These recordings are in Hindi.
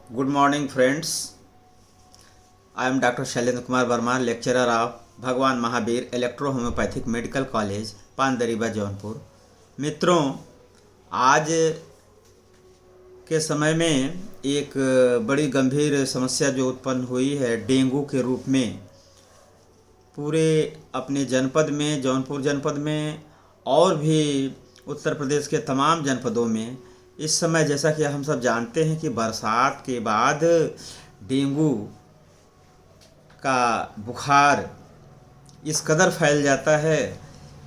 Good morning, friends. I am Dr. Shailendra Kumar Verma, lecturer of भगवान Mahavir electro homeopathic medical college Pandariba Jaunpur. मित्रों, आज के समय में एक बड़ी गंभीर समस्या जो उत्पन्न हुई है डेंगू के रूप में पूरे अपने जनपद में, जौनपुर जनपद में और भी उत्तर प्रदेश के तमाम जनपदों में इस समय, जैसा कि हम सब जानते हैं कि बरसात के बाद डेंगू का बुखार इस कदर फैल जाता है।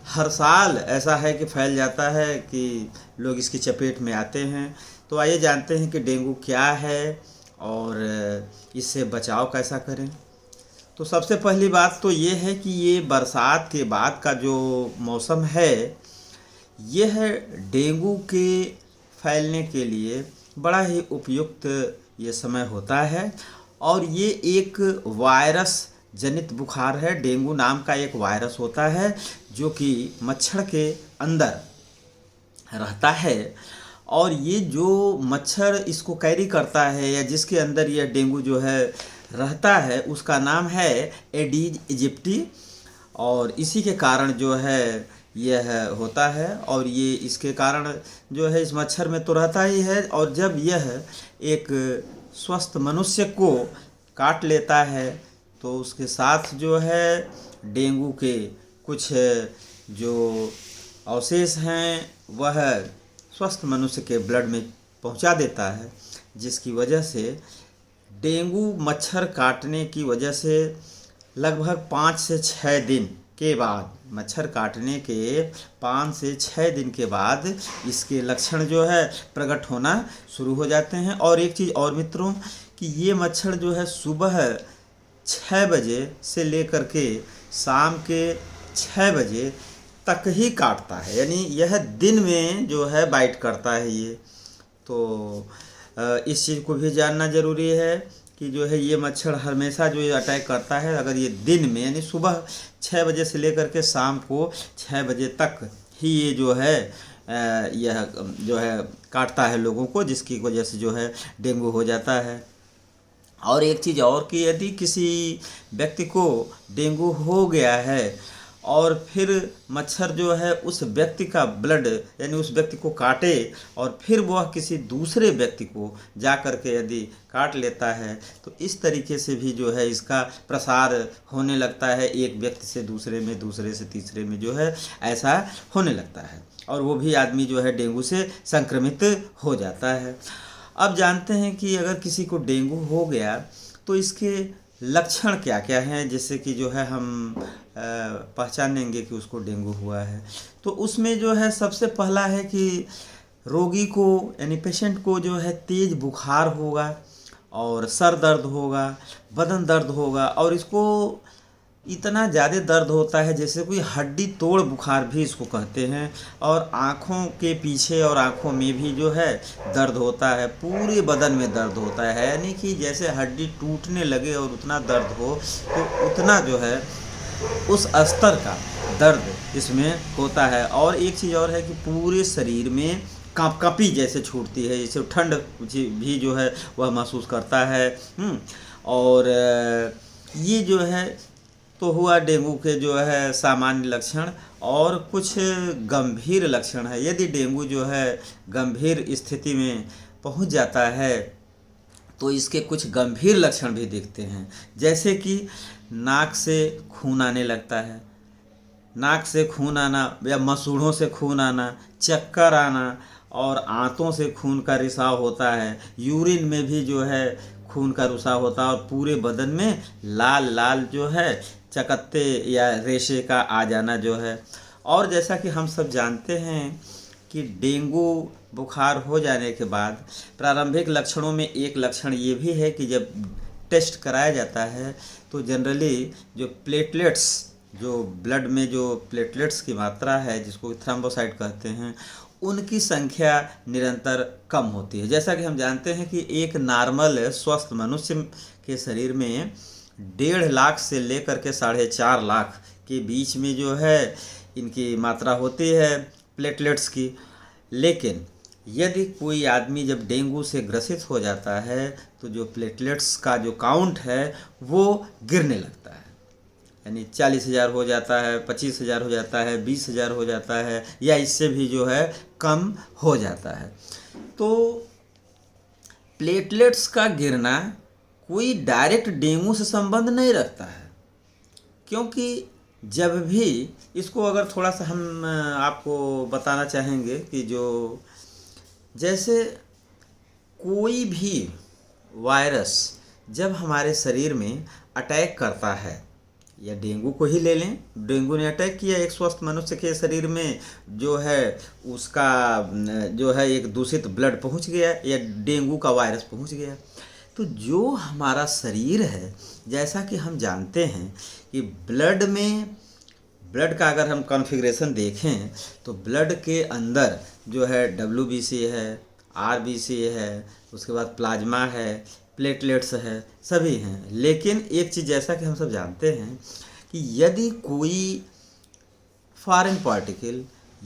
हर साल ऐसा है कि फैल जाता है कि लोग इसकी चपेट में आते हैं। तो आइए जानते हैं कि डेंगू क्या है और इससे बचाव कैसा करें। तो सबसे पहली बात तो ये है कि ये बरसात के बाद का जो मौसम है, यह डेंगू के फैलने के लिए बड़ा ही उपयुक्त ये समय होता है। और ये एक वायरस जनित बुखार है। डेंगू नाम का एक वायरस होता है जो कि मच्छर के अंदर रहता है, और ये जो मच्छर इसको कैरी करता है या जिसके अंदर यह डेंगू जो है रहता है, उसका नाम है एडीज इजिप्टी। और इसी के कारण जो है यह होता है, और ये इसके कारण जो है इस मच्छर में तो रहता ही है, और जब यह एक स्वस्थ मनुष्य को काट लेता है तो उसके साथ जो है डेंगू के कुछ जो अवशेष हैं वह स्वस्थ मनुष्य के ब्लड में पहुंचा देता है, जिसकी वजह से डेंगू मच्छर काटने की वजह से लगभग 5 से 6 दिन के बाद, मच्छर काटने के 5 से 6 दिन के बाद इसके लक्षण जो है प्रकट होना शुरू हो जाते हैं। और एक चीज़ और मित्रों, कि ये मच्छर जो है सुबह 6 बजे से लेकर के शाम के 6 बजे तक ही काटता है, यानी यह दिन में जो है बाइट करता है ये। तो इस चीज़ को भी जानना ज़रूरी है कि जो है ये मच्छर हमेशा जो ये अटैक करता है, अगर ये दिन में यानी सुबह 6 बजे से लेकर के शाम को 6 बजे तक ही ये जो है यह जो है काटता है लोगों को, जिसकी वजह से जो है डेंगू हो जाता है। और एक चीज़ और कि यदि किसी व्यक्ति को डेंगू हो गया है और फिर मच्छर जो है उस व्यक्ति का ब्लड यानी उस व्यक्ति को काटे और फिर वह किसी दूसरे व्यक्ति को जा कर के यदि काट लेता है, तो इस तरीके से भी जो है इसका प्रसार होने लगता है, एक व्यक्ति से दूसरे में, दूसरे से तीसरे में जो है ऐसा होने लगता है, और वो भी आदमी जो है डेंगू से संक्रमित हो जाता है। अब जानते हैं कि अगर किसी को डेंगू हो गया तो इसके लक्षण क्या क्या हैं, जिससे कि जो है हम पहचानेंगे कि उसको डेंगू हुआ है। तो उसमें जो है सबसे पहला है कि रोगी को यानी पेशेंट को जो है तेज़ बुखार होगा और सर दर्द होगा, बदन दर्द होगा, और इसको इतना ज़्यादा दर्द होता है जैसे कोई हड्डी तोड़ बुखार भी इसको कहते हैं। और आँखों के पीछे और आँखों में भी जो है दर्द होता है, पूरे बदन में दर्द होता है, यानी कि जैसे हड्डी टूटने लगे और उतना दर्द हो, तो उतना जो है उस स्तर का दर्द इसमें होता है। और एक चीज़ और है कि पूरे शरीर में काँपी जैसे छूटती है, जैसे ठंड भी जो है वह महसूस करता है। और ये जो है तो हुआ डेंगू के जो है सामान्य लक्षण। और कुछ गंभीर लक्षण है, यदि डेंगू जो है गंभीर स्थिति में पहुंच जाता है तो इसके कुछ गंभीर लक्षण भी दिखते हैं, जैसे कि नाक से खून आने लगता है, नाक से खून आना या मसूड़ों से खून आना, चक्कर आना, और आंतों से खून का रिसाव होता है, यूरिन में भी जो है खून का रिसाव होता है, और पूरे बदन में लाल लाल जो है चकत्ते या रेशे का आ जाना जो है। और जैसा कि हम सब जानते हैं कि डेंगू बुखार हो जाने के बाद प्रारंभिक लक्षणों में एक लक्षण ये भी है कि जब टेस्ट कराया जाता है तो जनरली जो प्लेटलेट्स, जो ब्लड में जो प्लेटलेट्स की मात्रा है जिसको थ्रोम्बोसाइट कहते हैं, उनकी संख्या निरंतर कम होती है। जैसा कि हम जानते हैं कि एक नॉर्मल स्वस्थ मनुष्य के शरीर में 1.5 लाख से लेकर के 4.5 लाख के बीच में जो है इनकी मात्रा होती है प्लेटलेट्स की। लेकिन यदि कोई आदमी जब डेंगू से ग्रसित हो जाता है तो जो प्लेटलेट्स का जो काउंट है वो गिरने लगता है, यानी 40,000 हो जाता है, 25,000 हो जाता है, 20,000 हो जाता है, या इससे भी जो है कम हो जाता है। तो प्लेटलेट्स का गिरना कोई डायरेक्ट डेंगू से संबंध नहीं रखता है, क्योंकि जब भी इसको अगर थोड़ा सा हम आपको बताना चाहेंगे कि जो जैसे कोई भी वायरस जब हमारे शरीर में अटैक करता है, या डेंगू को ही ले लें, डेंगू ने अटैक किया एक स्वस्थ मनुष्य के शरीर में, जो है उसका जो है एक दूषित ब्लड पहुंच गया या डेंगू का वायरस पहुंच गया। तो जो हमारा शरीर है, जैसा कि हम जानते हैं कि ब्लड का अगर हम कॉन्फ़िगरेशन देखें तो ब्लड के अंदर जो है WBC है, RBC है, उसके बाद प्लाज्मा है, प्लेटलेट्स है, सभी हैं। लेकिन एक चीज़ जैसा कि हम सब जानते हैं कि यदि कोई फॉरेन पार्टिकल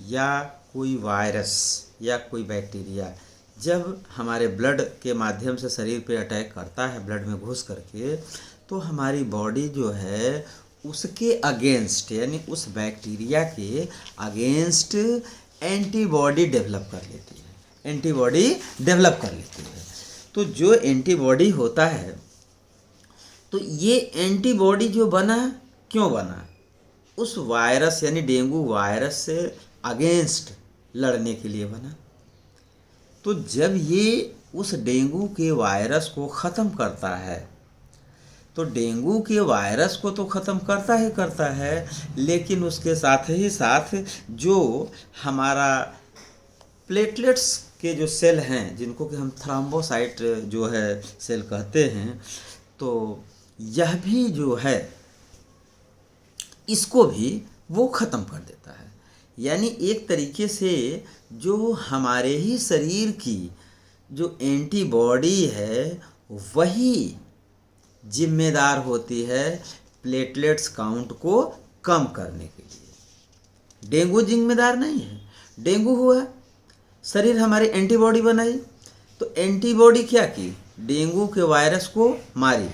या कोई वायरस या कोई बैक्टीरिया जब हमारे ब्लड के माध्यम से शरीर पे अटैक करता है, ब्लड में घुस करके, तो हमारी बॉडी जो है उसके अगेंस्ट, यानी उस बैक्टीरिया के अगेंस्ट एंटीबॉडी डेवलप कर लेती है। तो जो एंटीबॉडी होता है, तो ये एंटीबॉडी जो बना, क्यों बना? उस वायरस यानी डेंगू वायरस से अगेंस्ट लड़ने के लिए बना। तो जब ये उस डेंगू के वायरस को ख़त्म करता है, तो डेंगू के वायरस को तो ख़त्म करता है, लेकिन उसके साथ ही साथ जो हमारा प्लेटलेट्स के जो सेल हैं, जिनको कि हम थ्रोम्बोसाइट जो है सेल कहते हैं, तो यह भी जो है इसको भी वो ख़त्म कर देता है। यानी एक तरीके से जो हमारे ही शरीर की जो एंटीबॉडी है वही जिम्मेदार होती है प्लेटलेट्स काउंट को कम करने के लिए। डेंगू जिम्मेदार नहीं है। डेंगू हुआ, शरीर हमारी एंटीबॉडी बनाई, तो एंटीबॉडी क्या की? डेंगू के वायरस को मारी,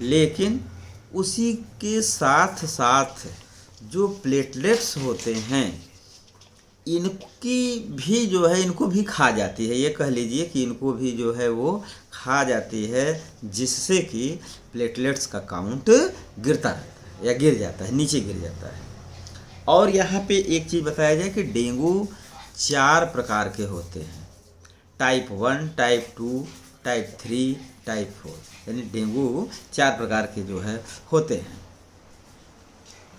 लेकिन उसी के साथ साथ जो प्लेटलेट्स होते हैं इनकी भी जो है, इनको भी खा जाती है। ये कह लीजिए कि इनको भी जो है वो खा जाती है, जिससे कि प्लेटलेट्स का काउंट गिरता रहता है या गिर जाता है, नीचे गिर जाता है। और यहाँ पे एक चीज़ बताया जाए कि डेंगू 4 प्रकार के होते हैं, टाइप 1, टाइप 2, टाइप 3, टाइप 4, यानी डेंगू 4 प्रकार के जो है होते हैं।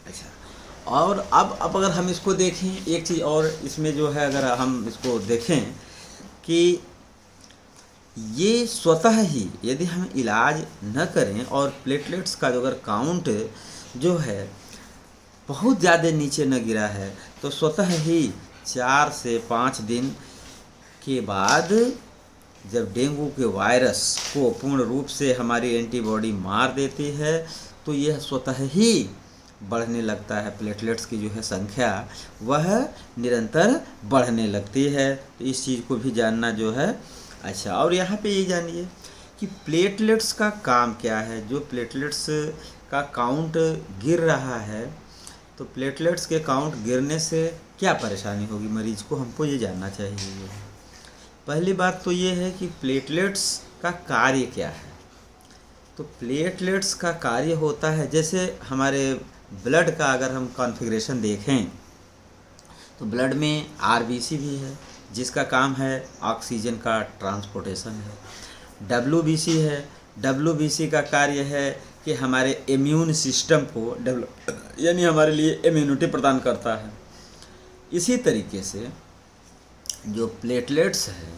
अच्छा, और अब अगर हम इसको देखें, एक चीज़ और इसमें जो है, अगर हम इसको देखें कि ये स्वतः ही यदि हम इलाज न करें और प्लेटलेट्स का जो अगर काउंट जो है बहुत ज़्यादा नीचे न गिरा है, तो स्वतः ही 4 से 5 दिन के बाद जब डेंगू के वायरस को पूर्ण रूप से हमारी एंटीबॉडी मार देती है, तो यह स्वतः ही बढ़ने लगता है। प्लेटलेट्स की जो है संख्या वह निरंतर बढ़ने लगती है। तो इस चीज़ को भी जानना जो है अच्छा। और यहाँ पे ये जानिए कि प्लेटलेट्स का काम क्या है। जो प्लेटलेट्स का काउंट गिर रहा है, तो प्लेटलेट्स के काउंट गिरने से क्या परेशानी होगी मरीज़ को, हमको ये जानना चाहिए। पहली बात तो ये है कि प्लेटलेट्स का कार्य क्या है। तो प्लेटलेट्स का कार्य होता है, जैसे हमारे ब्लड का अगर हम कॉन्फ़िगरेशन देखें तो ब्लड में RBC भी है, जिसका काम है ऑक्सीजन का ट्रांसपोर्टेशन है। WBC है, WBC का कार्य है कि हमारे इम्यून सिस्टम को डेवलप, यानी हमारे लिए इम्यूनिटी प्रदान करता है। इसी तरीके से जो प्लेटलेट्स है,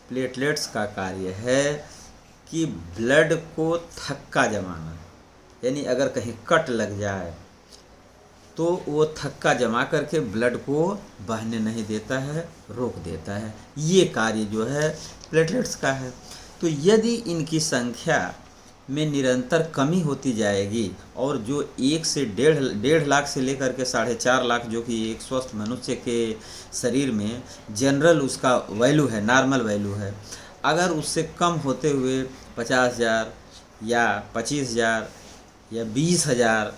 प्लेटलेट्स का कार्य है कि ब्लड को थक्का जमाना, यानी अगर कहीं कट लग जाए तो वो थक्का जमा करके ब्लड को बहने नहीं देता है, रोक देता है। ये कार्य जो है प्लेटलेट्स का है। तो यदि इनकी संख्या में निरंतर कमी होती जाएगी और जो 1 से डेढ़ लाख से लेकर के 4.5 लाख जो कि एक स्वस्थ मनुष्य के शरीर में जनरल उसका वैल्यू है, नॉर्मल वैल्यू है, अगर उससे कम होते हुए 50,000 या 25,000 या 20,000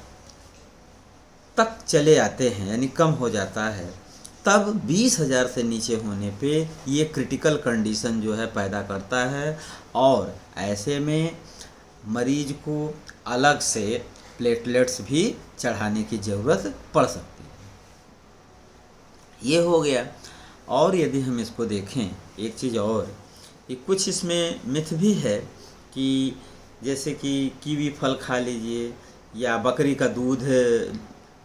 तक चले आते हैं, यानी कम हो जाता है, तब 20,000 से नीचे होने पे ये क्रिटिकल कंडीशन जो है पैदा करता है और ऐसे में मरीज को अलग से प्लेटलेट्स भी चढ़ाने की ज़रूरत पड़ सकती है। ये हो गया। और यदि हम इसको देखें एक चीज़ और कि कुछ इसमें मिथ भी है कि जैसे कि कीवी फल खा लीजिए या बकरी का दूध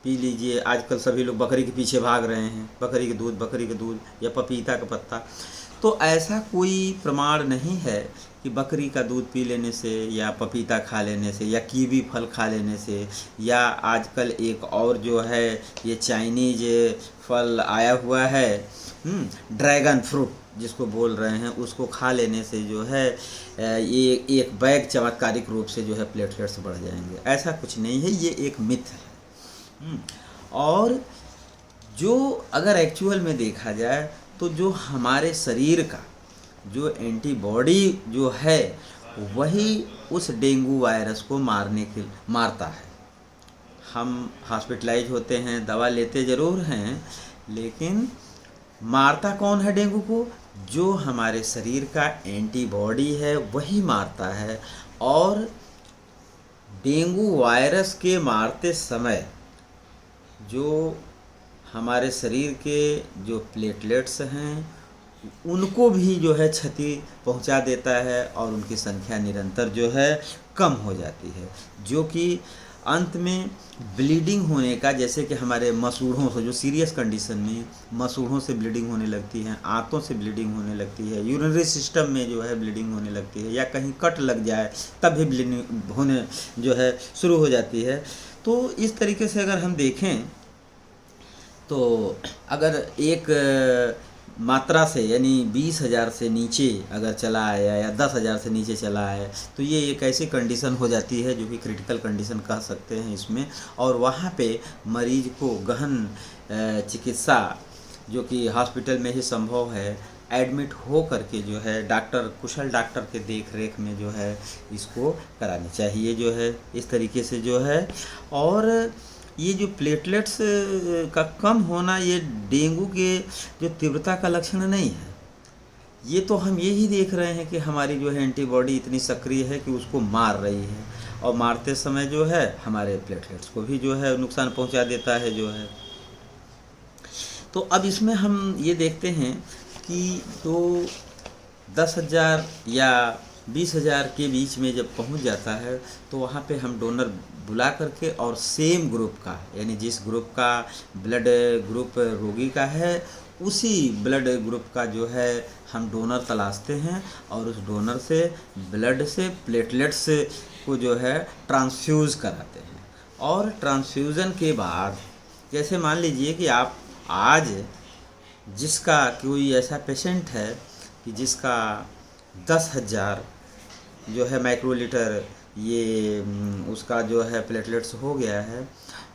पी लीजिए। आजकल सभी लोग बकरी के पीछे भाग रहे हैं, बकरी के दूध या पपीता का पत्ता। तो ऐसा कोई प्रमाण नहीं है कि बकरी का दूध पी लेने से या पपीता खा लेने से या कीवी फल खा लेने से या आजकल एक और जो है ये चाइनीज फल आया हुआ है, ड्रैगन फ्रूट जिसको बोल रहे हैं, उसको खा लेने से जो है ये एक बैग चमत्कारिक रूप से जो है प्लेटलेट्स बढ़ जाएंगे। ऐसा कुछ नहीं है, ये एक मिथ है। और जो अगर एक्चुअल में देखा जाए तो जो हमारे शरीर का जो एंटीबॉडी जो है वही उस डेंगू वायरस को मारता है। हम हॉस्पिटलाइज होते हैं, दवा लेते ज़रूर हैं, लेकिन मारता कौन है डेंगू को? जो हमारे शरीर का एंटीबॉडी है वही मारता है। और डेंगू वायरस के मारते समय जो हमारे शरीर के जो प्लेटलेट्स हैं उनको भी जो है क्षति पहुंचा देता है और उनकी संख्या निरंतर जो है कम हो जाती है, जो कि अंत में ब्लीडिंग होने का, जैसे कि हमारे मसूड़ों से, जो सीरियस कंडीशन में मसूड़ों से ब्लीडिंग होने लगती है, आंतों से ब्लीडिंग होने लगती है, यूरिनरी सिस्टम में जो है ब्लीडिंग होने लगती है, या कहीं कट लग जाए तब भी ब्लीडिंग होने जो है शुरू हो जाती है। तो इस तरीके से अगर हम देखें तो अगर एक मात्रा से यानी 20,000 से नीचे अगर चला आया या 10,000 से नीचे चला आया तो ये एक ऐसी कंडीशन हो जाती है जो कि क्रिटिकल कंडीशन कह सकते हैं इसमें। और वहाँ पे मरीज को गहन चिकित्सा जो कि हॉस्पिटल में ही संभव है, एडमिट हो करके जो है कुशल डॉक्टर के देख रेख में जो है इसको करानी चाहिए जो है इस तरीके से जो है। और ये जो प्लेटलेट्स का कम होना ये डेंगू के जो तीव्रता का लक्षण नहीं है, ये तो हम यही देख रहे हैं कि हमारी जो है एंटीबॉडी इतनी सक्रिय है कि उसको मार रही है और मारते समय जो है हमारे प्लेटलेट्स को भी जो है नुकसान पहुंचा देता है जो है। तो अब इसमें हम ये देखते हैं कि तो 10,000 या 20,000 के बीच में जब पहुंच जाता है तो वहाँ पे हम डोनर बुला करके और सेम ग्रुप का, यानी जिस ग्रुप का ब्लड ग्रुप रोगी का है उसी ब्लड ग्रुप का जो है हम डोनर तलाशते हैं और उस डोनर से ब्लड से प्लेटलेट्स को जो है ट्रांसफ्यूज़ कराते हैं। और ट्रांसफ्यूज़न के बाद जैसे मान लीजिए कि आप आज जिसका कोई ऐसा पेशेंट है कि जिसका 10,000 जो है माइक्रोलीटर ये उसका जो है प्लेटलेट्स हो गया है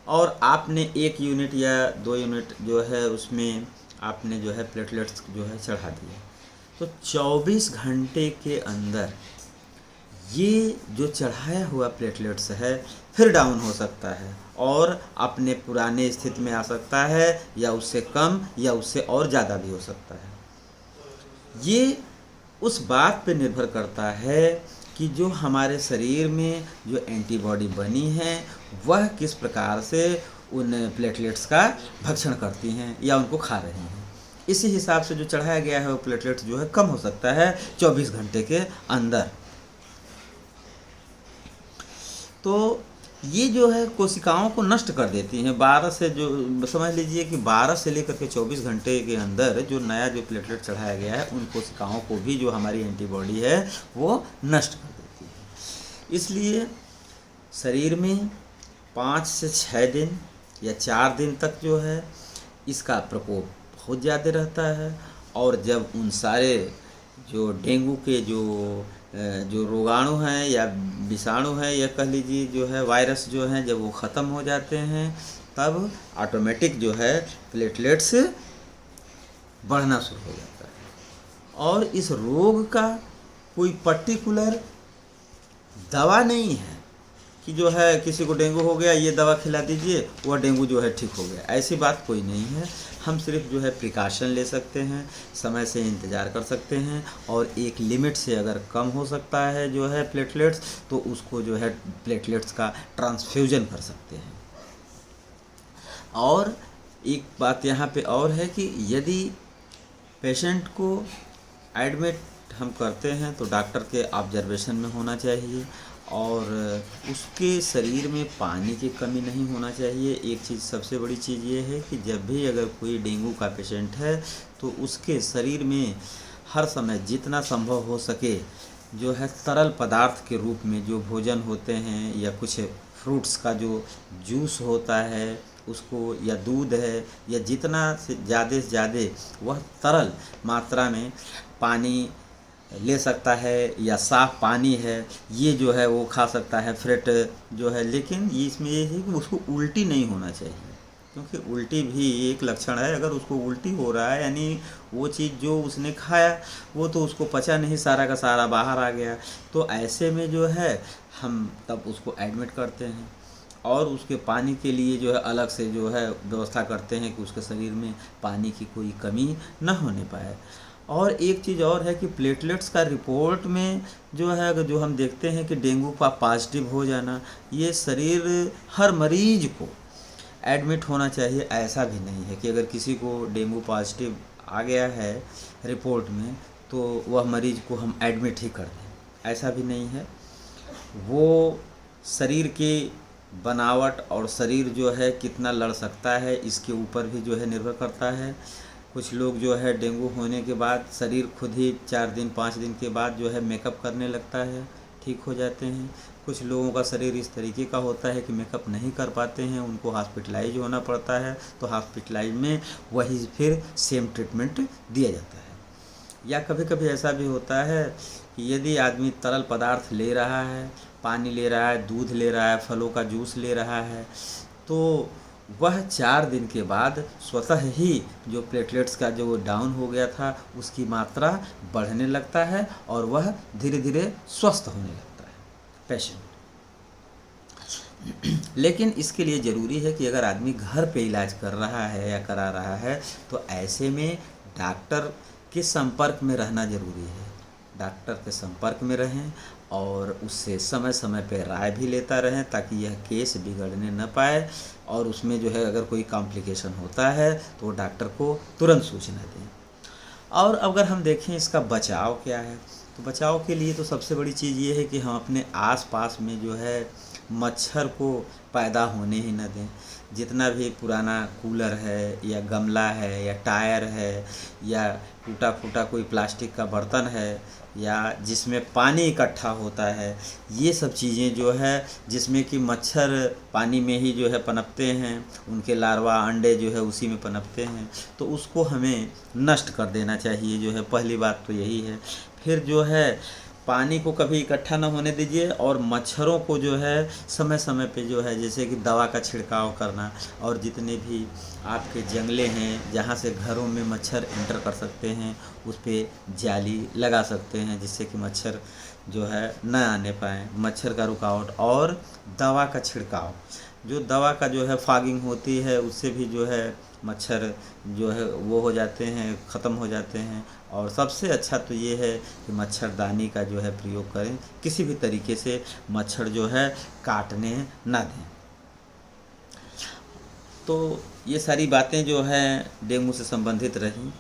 और आपने 1 यूनिट या 2 यूनिट जो है उसमें आपने जो है प्लेटलेट्स जो है चढ़ा दिए, तो 24 घंटे के अंदर ये जो चढ़ाया हुआ प्लेटलेट्स है फिर डाउन हो सकता है और अपने पुराने स्थिति में आ सकता है या उससे कम या उससे और ज़्यादा भी हो सकता है। ये उस बात पे निर्भर करता है कि जो हमारे शरीर में जो एंटीबॉडी बनी है वह किस प्रकार से उन प्लेटलेट्स का भक्षण करती हैं या उनको खा रही हैं। इसी हिसाब से जो चढ़ाया गया है वो प्लेटलेट्स जो है कम हो सकता है 24 घंटे के अंदर। तो ये जो है कोशिकाओं को नष्ट कर देती हैं। 12 से जो समझ लीजिए कि 12 से लेकर के 24 घंटे के अंदर जो नया जो प्लेटलेट चढ़ाया गया है उन कोशिकाओं को भी जो हमारी एंटीबॉडी है वो नष्ट कर देती है। इसलिए शरीर में 5 से 6 दिन या 4 दिन तक जो है इसका प्रकोप बहुत ज़्यादा रहता है। और जब उन सारे जो डेंगू के जो जो रोगाणु हैं या विषाणु हैं या कह लीजिए जो है वायरस जो हैं, जब वो ख़त्म हो जाते हैं तब ऑटोमेटिक जो है प्लेटलेट्स बढ़ना शुरू हो जाता है। और इस रोग का कोई पर्टिकुलर दवा नहीं है कि जो है किसी को डेंगू हो गया ये दवा खिला दीजिए वह डेंगू जो है ठीक हो गया, ऐसी बात कोई नहीं है। हम सिर्फ जो है प्रिकॉशन ले सकते हैं, समय से इंतज़ार कर सकते हैं, और एक लिमिट से अगर कम हो सकता है जो है प्लेटलेट्स, तो उसको जो है प्लेटलेट्स का ट्रांसफ्यूजन कर सकते हैं। और एक बात यहाँ पे और है कि यदि पेशेंट को एडमिट हम करते हैं तो डॉक्टर के ऑब्जर्वेशन में होना चाहिए, और उसके शरीर में पानी की कमी नहीं होना चाहिए। एक चीज़ सबसे बड़ी चीज़ ये है कि जब भी अगर कोई डेंगू का पेशेंट है तो उसके शरीर में हर समय जितना संभव हो सके जो है तरल पदार्थ के रूप में जो भोजन होते हैं या कुछ फ्रूट्स का जो जूस होता है उसको, या दूध है, या जितना से ज़्यादा वह तरल मात्रा में पानी ले सकता है या साफ़ पानी है ये जो है वो खा सकता है, फ्रेट जो है। लेकिन ये इसमें ये है कि उसको उल्टी नहीं होना चाहिए, क्योंकि उल्टी भी एक लक्षण है। अगर उसको उल्टी हो रहा है यानी वो चीज़ जो उसने खाया वो तो उसको पचा नहीं, सारा का सारा बाहर आ गया, तो ऐसे में जो है हम तब उसको एडमिट करते हैं और उसके पानी के लिए जो है अलग से जो है व्यवस्था करते हैं कि उसके शरीर में पानी की कोई कमी न होने पाए। और एक चीज़ और है कि प्लेटलेट्स का रिपोर्ट में जो है अगर जो हम देखते हैं कि डेंगू का पॉजिटिव हो जाना, ये शरीर हर मरीज को एडमिट होना चाहिए, ऐसा भी नहीं है कि अगर किसी को डेंगू पॉजिटिव आ गया है रिपोर्ट में तो वह मरीज को हम एडमिट ही कर दें, ऐसा भी नहीं है। वो शरीर की बनावट और शरीर जो है कितना लड़ सकता है इसके ऊपर भी जो है निर्भर करता है। कुछ लोग जो है डेंगू होने के बाद शरीर खुद ही 4 दिन 5 दिन के बाद जो है मेकअप करने लगता है, ठीक हो जाते हैं। कुछ लोगों का शरीर इस तरीके का होता है कि मेकअप नहीं कर पाते हैं, उनको हॉस्पिटलाइज होना पड़ता है, तो हॉस्पिटलाइज में वही फिर सेम ट्रीटमेंट दिया जाता है। या कभी कभी ऐसा भी होता है कि यदि आदमी तरल पदार्थ ले रहा है, पानी ले रहा है, दूध ले रहा है, फलों का जूस ले रहा है, तो वह 4 दिन के बाद स्वतः ही जो प्लेटलेट्स का जो डाउन हो गया था उसकी मात्रा बढ़ने लगता है और वह धीरे धीरे स्वस्थ होने लगता है पेशेंट। लेकिन इसके लिए ज़रूरी है कि अगर आदमी घर पे इलाज कर रहा है या करा रहा है तो ऐसे में डॉक्टर के संपर्क में रहना ज़रूरी है। डॉक्टर के संपर्क में रहें और उससे समय समय पर राय भी लेता रहें ताकि यह केस बिगड़ने न पाए, और उसमें जो है अगर कोई कॉम्प्लिकेशन होता है तो डॉक्टर को तुरंत सूचना दें। और अगर हम देखें इसका बचाव क्या है, तो बचाव के लिए तो सबसे बड़ी चीज़ ये है कि हम अपने आसपास में जो है मच्छर को पैदा होने ही न दें। जितना भी पुराना कूलर है या गमला है या टायर है या टूटा फूटा कोई प्लास्टिक का बर्तन है या जिसमें पानी इकट्ठा होता है, ये सब चीज़ें जो है जिसमें कि मच्छर पानी में ही जो है पनपते हैं, उनके लार्वा अंडे जो है उसी में पनपते हैं, तो उसको हमें नष्ट कर देना चाहिए जो है। पहली बात तो यही है। फिर जो है पानी को कभी इकट्ठा ना होने दीजिए, और मच्छरों को जो है समय समय पे जो है जैसे कि दवा का छिड़काव करना, और जितने भी आपके जंगले हैं जहाँ से घरों में मच्छर एंटर कर सकते हैं उस पर जाली लगा सकते हैं जिससे कि मच्छर जो है न आने पाएँ, मच्छर का रुकावट। और दवा का छिड़काव, जो दवा का जो है फॉगिंग होती है उससे भी जो है मच्छर जो है वो हो जाते हैं, ख़त्म हो जाते हैं। और सबसे अच्छा तो ये है कि मच्छरदानी का जो है प्रयोग करें, किसी भी तरीके से मच्छर जो है काटने ना दें। तो ये सारी बातें जो हैं डेंगू से संबंधित रहीं।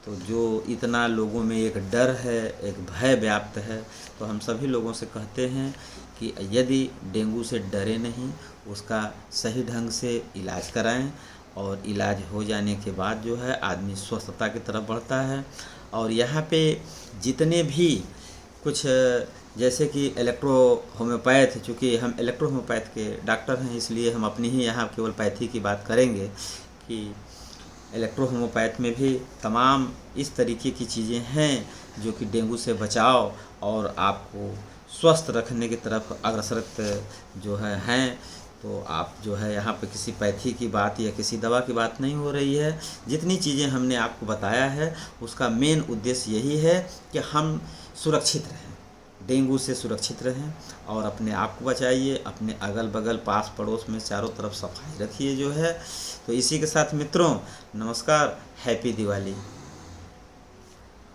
तो जो इतना लोगों में एक डर है, एक भय व्याप्त है, तो हम सभी लोगों से कहते हैं कि यदि डेंगू से डरे नहीं, उसका सही ढंग से इलाज कराएं, और इलाज हो जाने के बाद जो है आदमी स्वस्थता की तरफ बढ़ता है। और यहाँ पे जितने भी कुछ जैसे कि इलेक्ट्रो होम्योपैथ, चूँकि हम इलेक्ट्रो होम्योपैथ के डॉक्टर हैं इसलिए हम अपनी ही यहाँ केवल पैथी की बात करेंगे कि इलेक्ट्रो होम्योपैथ में भी तमाम इस तरीके की चीज़ें हैं जो कि डेंगू से बचाव और आपको स्वस्थ रखने की तरफ अग्रसर जो हैं। तो आप जो है यहाँ पे किसी पैथी की बात या किसी दवा की बात नहीं हो रही है। जितनी चीज़ें हमने आपको बताया है उसका मेन उद्देश्य यही है कि हम सुरक्षित रहें, डेंगू से सुरक्षित रहें और अपने आप को बचाइए, अपने अगल बगल पास पड़ोस में चारों तरफ सफाई रखिए जो है। तो इसी के साथ मित्रों, नमस्कार, हैप्पी दिवाली।